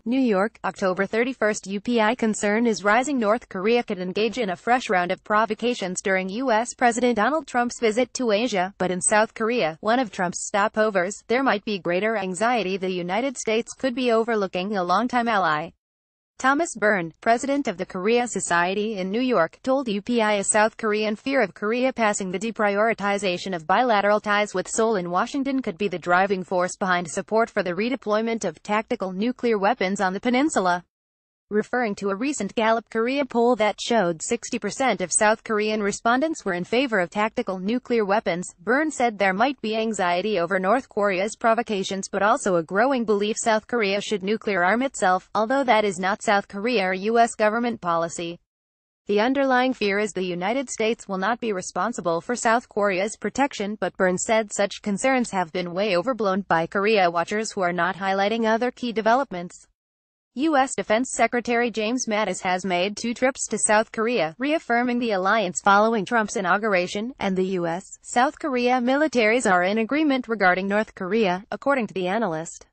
New York, October 31. UPI concern is rising. North Korea could engage in a fresh round of provocations during U.S. President Donald Trump's visit to Asia, but in South Korea, one of Trump's stopovers, there might be greater anxiety. The United States could be overlooking a longtime ally. Thomas Byrne, president of the Korea Society in New York, told UPI a South Korean fear of Korea passing the deprioritization of bilateral ties with Seoul and Washington could be the driving force behind support for the redeployment of tactical nuclear weapons on the peninsula. Referring to a recent Gallup Korea poll that showed 60% of South Korean respondents were in favor of tactical nuclear weapons, Byrne said there might be anxiety over North Korea's provocations but also a growing belief South Korea should nuclear arm itself, although that is not South Korea or U.S. government policy. The underlying fear is the United States will not be responsible for South Korea's protection, but Byrne said such concerns have been way overblown by Korea watchers who are not highlighting other key developments. U.S. Defense Secretary James Mattis has made 2 trips to South Korea, reaffirming the alliance following Trump's inauguration, and the U.S.-South Korea militaries are in agreement regarding North Korea, according to the analyst.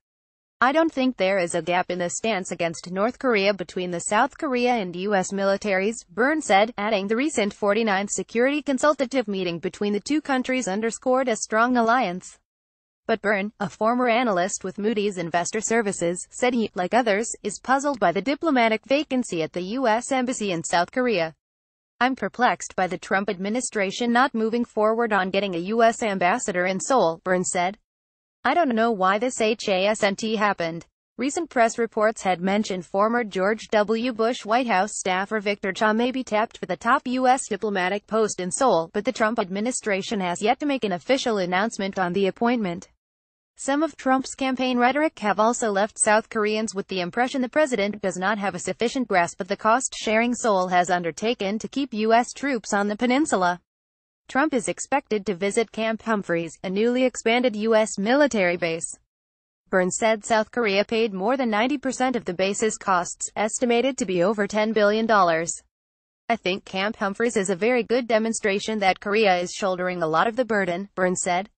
"I don't think there is a gap in the stance against North Korea between the South Korea and U.S. militaries," Byrne said, adding the recent 49th Security Consultative meeting between the two countries underscored a strong alliance. But Byrne, a former analyst with Moody's Investor Services, said he, like others, is puzzled by the diplomatic vacancy at the U.S. Embassy in South Korea. "I'm perplexed by the Trump administration not moving forward on getting a U.S. ambassador in Seoul," Byrne said. "I don't know why this hasn't happened." Recent press reports had mentioned former George W. Bush White House staffer Victor Cha may be tapped for the top U.S. diplomatic post in Seoul, but the Trump administration has yet to make an official announcement on the appointment. Some of Trump's campaign rhetoric have also left South Koreans with the impression the president does not have a sufficient grasp of the cost-sharing Seoul has undertaken to keep U.S. troops on the peninsula. Trump is expected to visit Camp Humphreys, a newly expanded U.S. military base. Byrne said South Korea paid more than 90% of the base's costs, estimated to be over $10 billion. "I think Camp Humphreys is a very good demonstration that Korea is shouldering a lot of the burden," Byrne said.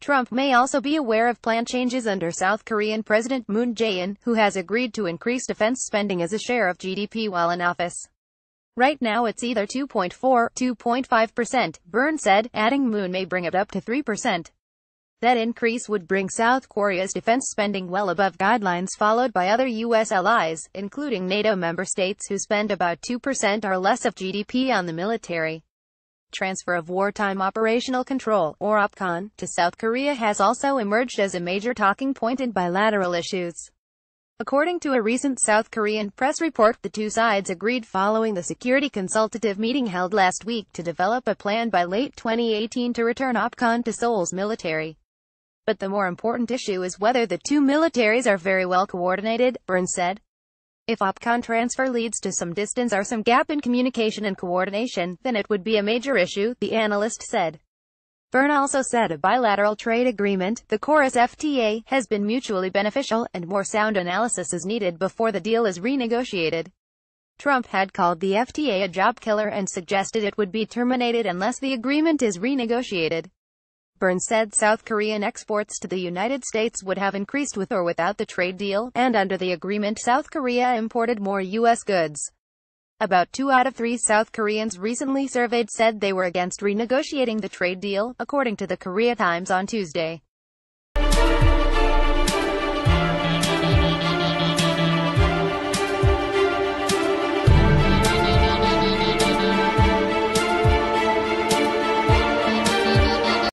Trump may also be aware of planned changes under South Korean President Moon Jae-in, who has agreed to increase defense spending as a share of GDP while in office. "Right now it's either 2.4 or 2.5%, Byrne said, adding Moon may bring it up to 3%. That increase would bring South Korea's defense spending well above guidelines followed by other U.S. allies, including NATO member states who spend about 2% or less of GDP on the military. Transfer of wartime operational control, or OPCON, to South Korea has also emerged as a major talking point in bilateral issues. According to a recent South Korean press report, the two sides agreed following the Security Consultative meeting held last week to develop a plan by late 2018 to return OPCON to Seoul's military. But the more important issue is whether the two militaries are very well coordinated, Byrne said. "If OPCON transfer leads to some distance or some gap in communication and coordination, then it would be a major issue," the analyst said. Byrne also said a bilateral trade agreement, the Chorus FTA, has been mutually beneficial, and more sound analysis is needed before the deal is renegotiated. Trump had called the FTA a job killer and suggested it would be terminated unless the agreement is renegotiated. Byrne said South Korean exports to the United States would have increased with or without the trade deal, and under the agreement South Korea imported more U.S. goods. About 2 out of 3 South Koreans recently surveyed said they were against renegotiating the trade deal, according to the Korea Times on Tuesday.